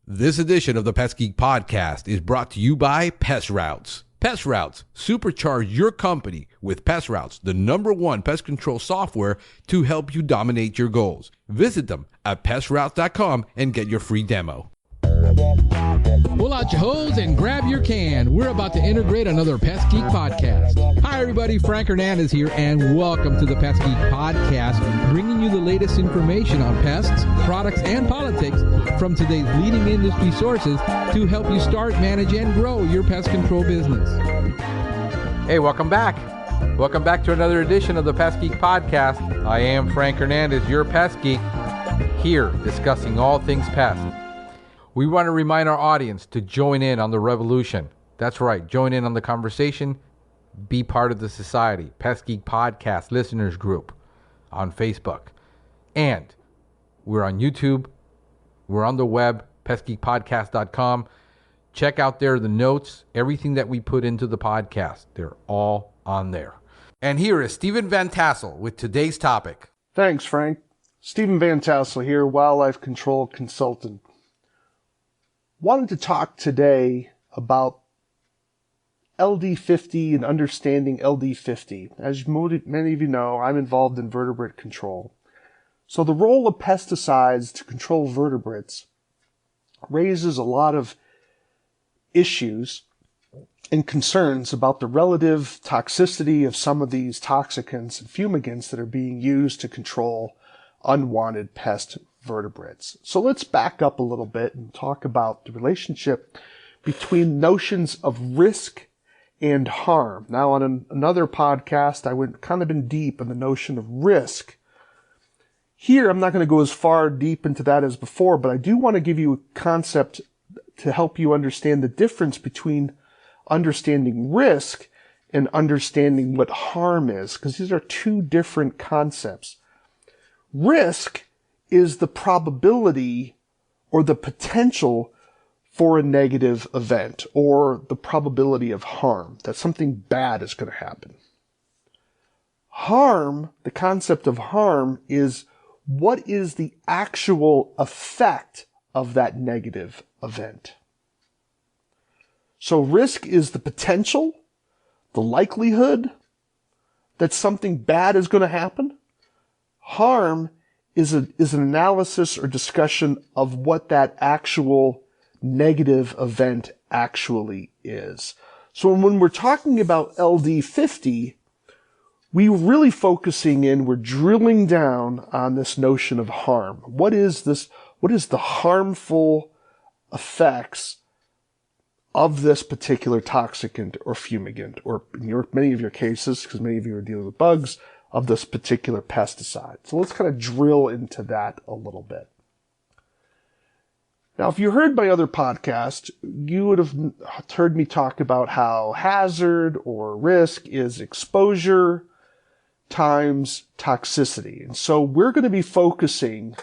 This edition of the Pest Geek Podcast is brought to you by Pest Routes. Pest Routes, supercharge your company with Pest Routes, the #1 pest control software to help you dominate your goals. Visit them at pestroutes.com and get your free demo. Pull out your hose and grab your can. We're about to integrate another Pest Geek Podcast. Hi, everybody. Frank Hernandez here, and welcome to the Pest Geek Podcast, bringing you the latest information on pests, products, and politics from today's leading industry sources to help you start, manage, and grow your pest control business. Hey, welcome back. Welcome back to another edition of the Pest Geek Podcast. I am Frank Hernandez, your Pest Geek, here discussing all things pest. We want to remind our audience to join in on the revolution. That's right, join in on the conversation, be part of the society. Pest Geek Podcast Listeners Group on Facebook. And we're on YouTube, we're on the web, pestgeekpodcast.com. Check out there the notes, everything that we put into the podcast. They're all on there. And here is Stephen Van Tassel with today's topic. Thanks, Frank. Stephen Van Tassel here, Wildlife Control Consultant. Wanted to talk today about LD50 and understanding LD50. As many of you know, I'm involved in vertebrate control. So the role of pesticides to control vertebrates raises a lot of issues and concerns about the relative toxicity of some of these toxicants and fumigants that are being used to control unwanted pest vertebrates. So let's back up a little bit and talk about the relationship between notions of risk and harm. Now, on another podcast, I went kind of in deep on the notion of risk. Here, I'm not going to go as far deep into that as before, but I do want to give you a concept to help you understand the difference between understanding risk and understanding what harm is, because these are two different concepts. Risk is the probability or the potential for a negative event or the probability of harm, that something bad is going to happen. Harm, the concept of harm, is what is the actual effect of that negative event. So risk is the potential, the likelihood that something bad is going to happen. Harm is an analysis or discussion of what that actual negative event actually is. So when we're talking about LD50, we're really focusing in, we're drilling down on this notion of harm. What is this? What is the harmful effects of this particular toxicant or fumigant, or in many of your cases, because many of you are dealing with bugs, of this particular pesticide. So let's kind of drill into that a little bit. Now, if you heard my other podcast, you would have heard me talk about how hazard or risk is exposure times toxicity. And so we're going to be focusing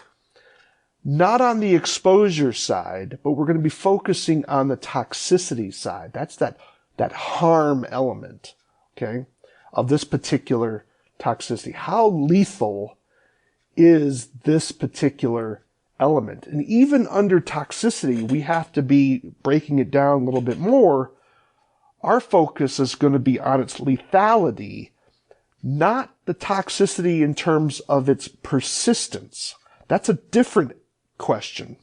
not on the exposure side, but we're going to be focusing on the toxicity side. That's that harm element, okay, of this particular toxicity. How lethal is this particular element? And even under toxicity, we have to be breaking it down a little bit more. Our focus is going to be on its lethality, not the toxicity in terms of its persistence. That's a different question.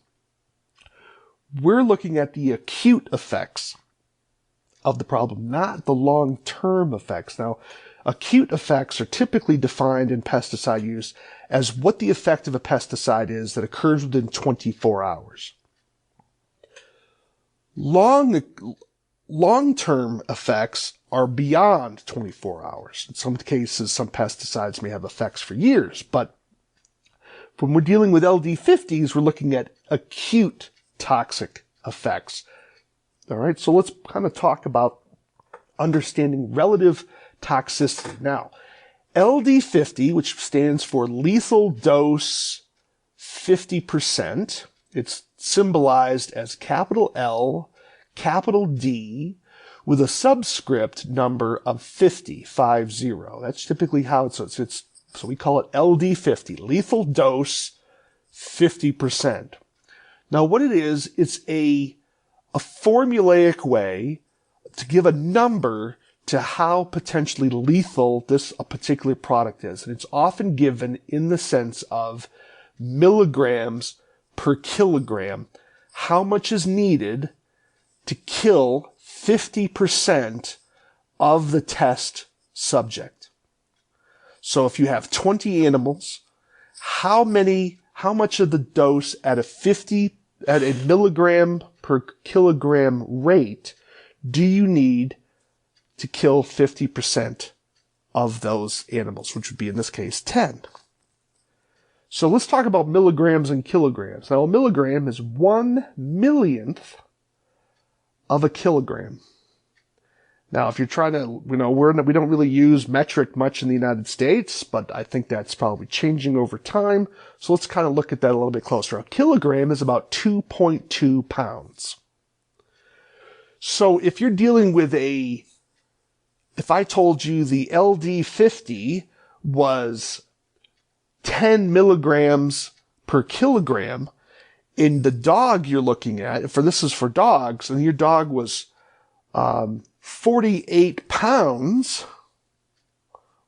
We're looking at the acute effects of the problem, not the long-term effects. Now, acute effects are typically defined in pesticide use as what the effect of a pesticide is that occurs within 24 hours. Long-term effects are beyond 24 hours. In some cases, some pesticides may have effects for years, but when we're dealing with LD50s, we're looking at acute toxic effects. All right, so let's kind of talk about understanding relative toxicity. Now, LD50, which stands for lethal dose 50%, it's symbolized as capital L, capital D, with a subscript number of 50. That's typically how it's so we call it LD50, lethal dose 50%. Now, what it is, it's a formulaic way to give a number to how potentially lethal a particular product is. And it's often given in the sense of milligrams per kilogram. How much is needed to kill 50% of the test subject? So if you have 20 animals, how much of the dose at a milligram per kilogram rate do you need to kill 50% of those animals, which would be in this case 10? So let's talk about milligrams and kilograms. Now, a milligram is 1/1,000,000th of a kilogram. Now, if you're trying to, we don't really use metric much in the United States, but I think that's probably changing over time. So let's kind of look at that a little bit closer. A kilogram is about 2.2 pounds. So if you're dealing with if I told you the LD50 was 10 milligrams per kilogram in the dog you're looking at, this is for dogs, and your dog was 48 pounds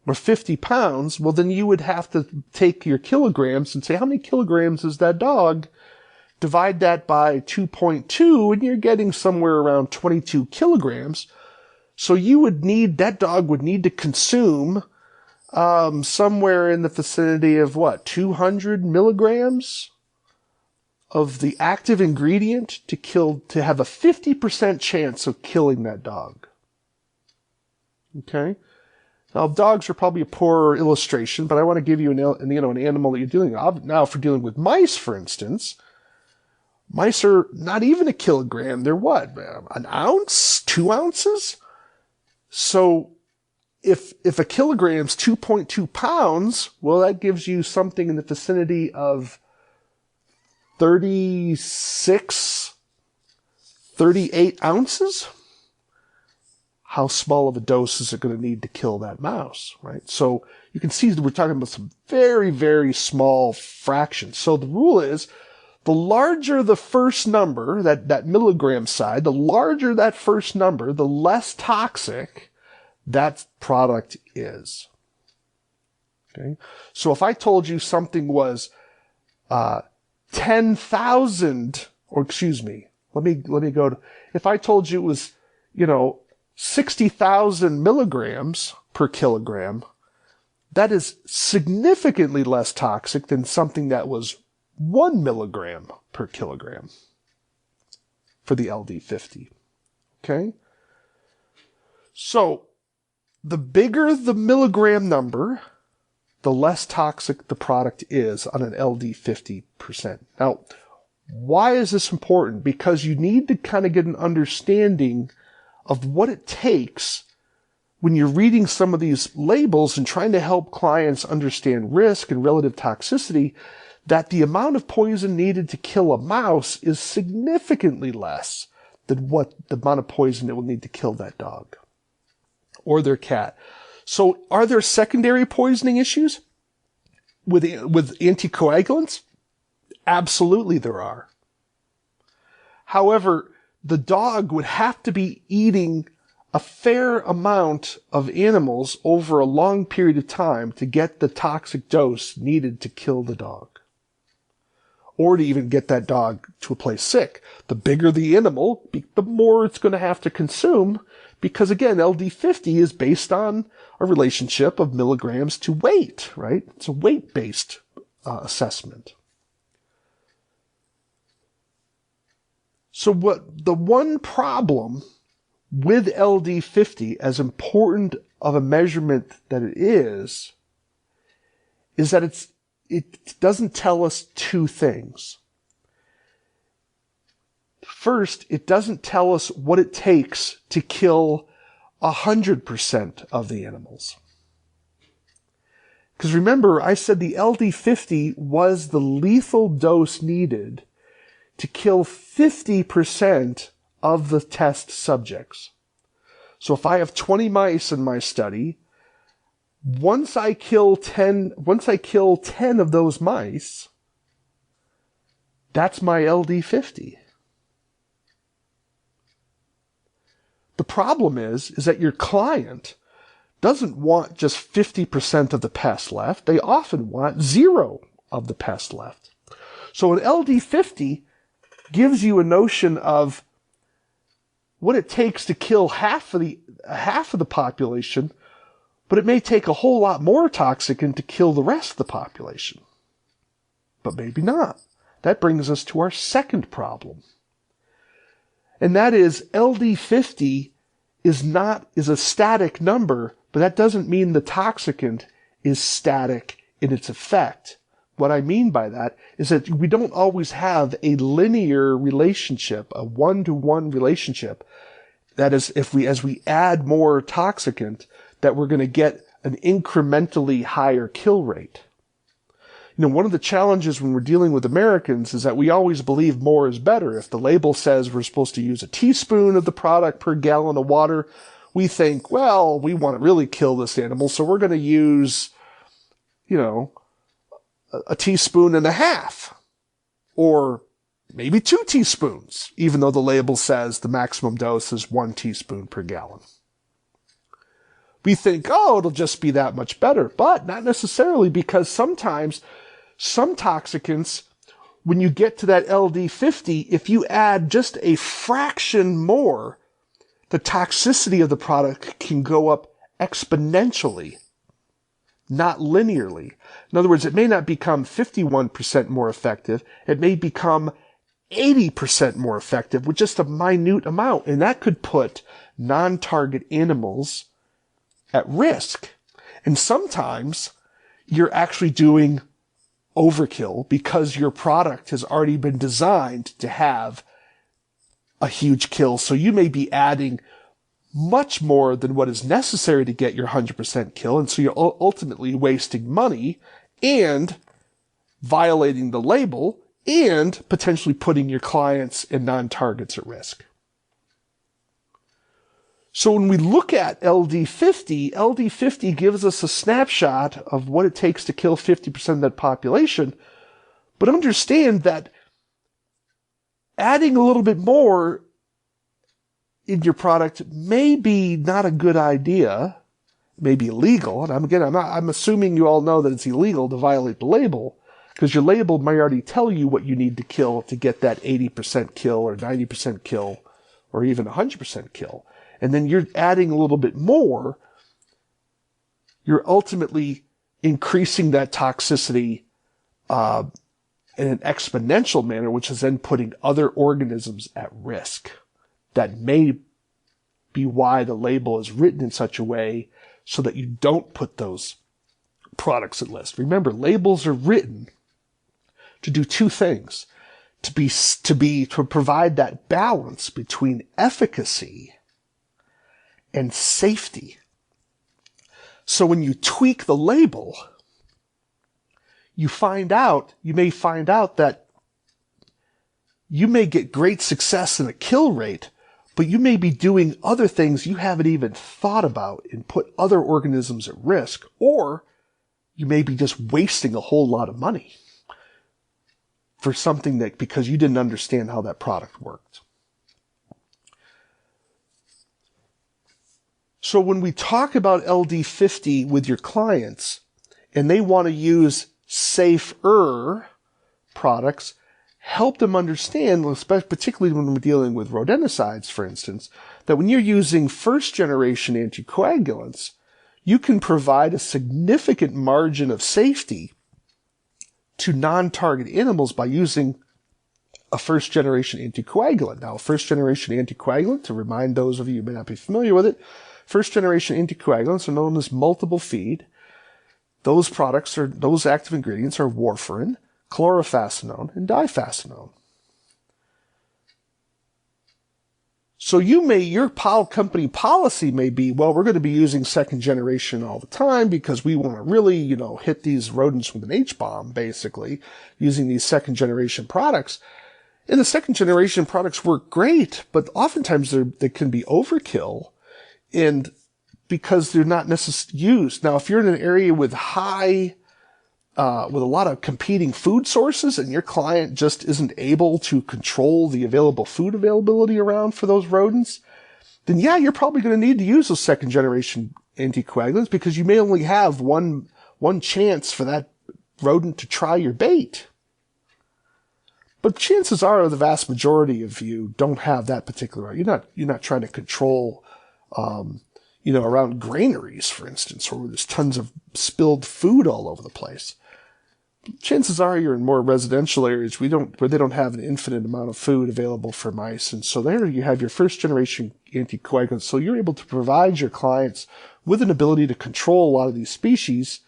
or 50 pounds, well, then you would have to take your kilograms and say, how many kilograms is that dog? Divide that by 2.2, and you're getting somewhere around 22 kilograms. So that dog would need to consume somewhere in the vicinity of 200 milligrams of the active ingredient to have a 50% chance of killing that dog. Okay? Now, dogs are probably a poorer illustration, but I want to give you an animal that you're dealing with. Now, if we're dealing with mice, for instance, mice are not even a kilogram. They're what? An ounce? 2 ounces? So if a kilogram's 2.2 pounds, well, that gives you something in the vicinity of 38 ounces. How small of a dose is it going to need to kill that mouse, right? So you can see that we're talking about some very, very small fractions. So the rule is, the larger the first number, that milligram side, the larger that first number, the less toxic that product is. Okay? So if I told you something was 10,000, or excuse me, let me go to, if I told you it was, 60,000 milligrams per kilogram, that is significantly less toxic than something that was 1 milligram per kilogram for the LD50. Okay? So, the bigger the milligram number, the less toxic the product is on an LD50%. Now, why is this important? Because you need to kind of get an understanding of what it takes when you're reading some of these labels and trying to help clients understand risk and relative toxicity, that the amount of poison needed to kill a mouse is significantly less than what the amount of poison it will need to kill that dog or their cat. So are there secondary poisoning issues with anticoagulants? Absolutely there are. However, the dog would have to be eating a fair amount of animals over a long period of time to get the toxic dose needed to kill the dog, or to even get that dog to a place sick. The bigger the animal, the more it's going to have to consume, because again, LD50 is based on a relationship of milligrams to weight, right? It's a weight-based assessment. So the one problem with LD50, as important of a measurement that it is that it doesn't tell us two things. First, it doesn't tell us what it takes to kill 100% of the animals. Because remember, I said the LD50 was the lethal dose needed to kill 50% of the test subjects. So if I have 20 mice in my study, once I kill 10 of those mice, That's my LD50. The problem is that your client doesn't want just 50% of the pest left. They often want 0 of the pest left. So an LD50 gives you a notion of what it takes to kill half of the population, but it may take a whole lot more toxicant to kill the rest of the population. But maybe not. That brings us to our second problem. And that is LD50 is a static number, but that doesn't mean the toxicant is static in its effect. What I mean by that is that we don't always have a linear relationship, a one-to-one relationship. That is, as we add more toxicant, that we're going to get an incrementally higher kill rate. You know, one of the challenges when we're dealing with Americans is that we always believe more is better. If the label says we're supposed to use a teaspoon of the product per gallon of water, we think, well, we want to really kill this animal, so we're going to use, a teaspoon and a half. Or maybe 2 teaspoons, even though the label says the maximum dose is 1 teaspoon per gallon. We think, oh, it'll just be that much better. But not necessarily, because sometimes some toxicants, when you get to that LD50, if you add just a fraction more, the toxicity of the product can go up exponentially, not linearly. In other words, it may not become 51% more effective. It may become 80% more effective with just a minute amount. And that could put non-target animals at risk. And sometimes you're actually doing overkill because your product has already been designed to have a huge kill. So you may be adding much more than what is necessary to get your 100% kill. And so you're ultimately wasting money and violating the label and potentially putting your clients and non-targets at risk. So when we look at LD50 gives us a snapshot of what it takes to kill 50% of that population. But understand that adding a little bit more in your product may be not a good idea, may be illegal. And I'm assuming you all know that it's illegal to violate the label, because your label may already tell you what you need to kill to get that 80% kill or 90% kill or even 100% kill. And then you're adding a little bit more, you're ultimately increasing that toxicity in an exponential manner, which is then putting other organisms at risk. That may be why the label is written in such a way so that you don't put those products at risk. Remember, labels are written to do 2 things. To provide that balance between efficacy and safety. So when you tweak the label, you may find out that you may get great success in a kill rate, but you may be doing other things you haven't even thought about and put other organisms at risk, or you may be just wasting a whole lot of money for something that, because you didn't understand how that product worked. So when we talk about LD50 with your clients and they want to use safer products, help them understand, particularly when we're dealing with rodenticides, for instance, that when you're using first-generation anticoagulants, you can provide a significant margin of safety to non-target animals by using a first-generation anticoagulant. Now, a first-generation anticoagulant, to remind those of you who may not be familiar with it, first-generation anticoagulants are known as multiple feed. Those active ingredients are warfarin, chlorofascinone, and difascinone. So your company policy may be, well, we're going to be using second generation all the time because we want to really, hit these rodents with an H-bomb, basically, using these second generation products. And the second generation products work great, but oftentimes they can be overkill, and because they're not necessarily used. Now, if you're in an area with high with a lot of competing food sources and your client just isn't able to control the available food availability around for those rodents, then yeah, you're probably going to need to use those second generation anticoagulants because you may only have one chance for that rodent to try your bait. But chances are the vast majority of you don't have that particular. You're not trying to control, around granaries, for instance, where there's tons of spilled food all over the place. Chances are you're in more residential areas where they don't have an infinite amount of food available for mice. And so there you have your first generation anticoagulants. So you're able to provide your clients with an ability to control a lot of these species,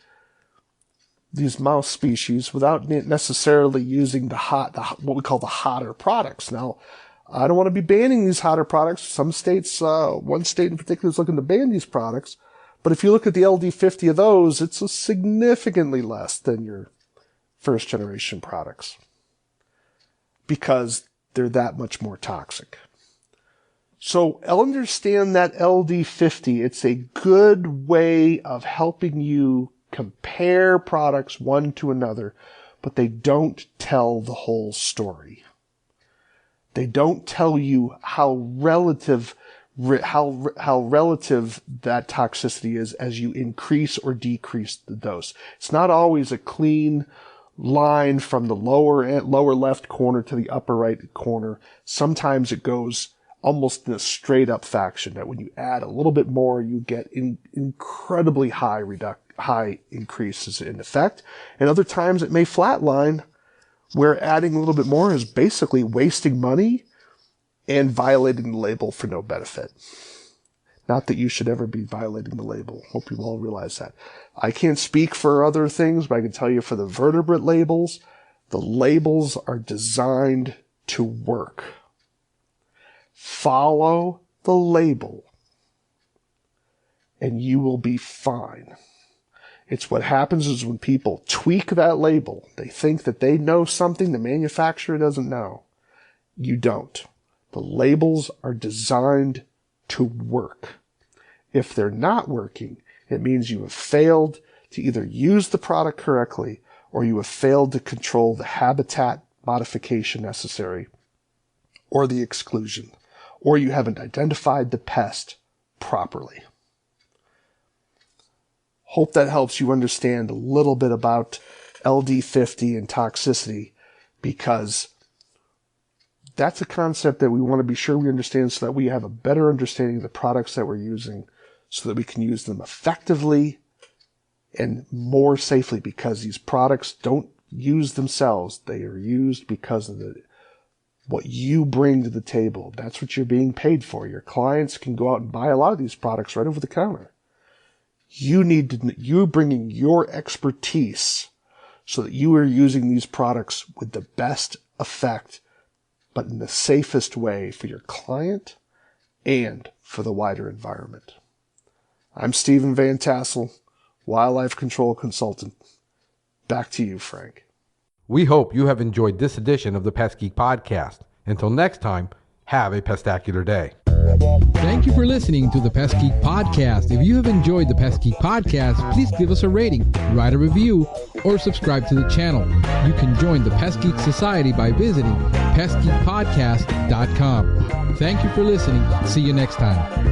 these mouse species, without necessarily using what we call the hotter products. Now, I don't want to be banning these hotter products. Some states, one state in particular is looking to ban these products. But if you look at the LD50 of those, it's significantly less than your first generation products because they're that much more toxic. So understand that LD50, it's a good way of helping you compare products one to another, but they don't tell the whole story. They don't tell you how relative that toxicity is as you increase or decrease the dose. It's not always a clean line from the lower left corner to the upper right corner. Sometimes it goes almost in a straight up faction that when you add a little bit more, you get incredibly high increases in effect. And other times it may flatline, where adding a little bit more is basically wasting money and violating the label for no benefit. Not that you should ever be violating the label. Hope you all realize that. I can't speak for other things, but I can tell you for the vertebrate labels, the labels are designed to work. Follow the label, and you will be fine. It's what happens is when people tweak that label, they think that they know something the manufacturer doesn't know. You don't. The labels are designed to work. If they're not working, it means you have failed to either use the product correctly or you have failed to control the habitat modification necessary or the exclusion, or you haven't identified the pest properly. Hope that helps you understand a little bit about LD50 and toxicity, because that's a concept that we want to be sure we understand so that we have a better understanding of the products that we're using so that we can use them effectively and more safely, because these products don't use themselves. They are used because of what you bring to the table. That's what you're being paid for. Your clients can go out and buy a lot of these products right over the counter. You're bringing your expertise so that you are using these products with the best effect, but in the safest way for your client and for the wider environment. I'm Stephen Van Tassel, Wildlife Control Consultant. Back to you, Frank. We hope you have enjoyed this edition of the Pest Geek Podcast. Until next time, have a pestacular day. Thank you for listening to the Pest Geek Podcast. If you have enjoyed the Pest Geek Podcast, please give us a rating, write a review, or subscribe to the channel. You can join the Pest Geek Society by visiting pestgeekpodcast.com. Thank you for listening. See you next time.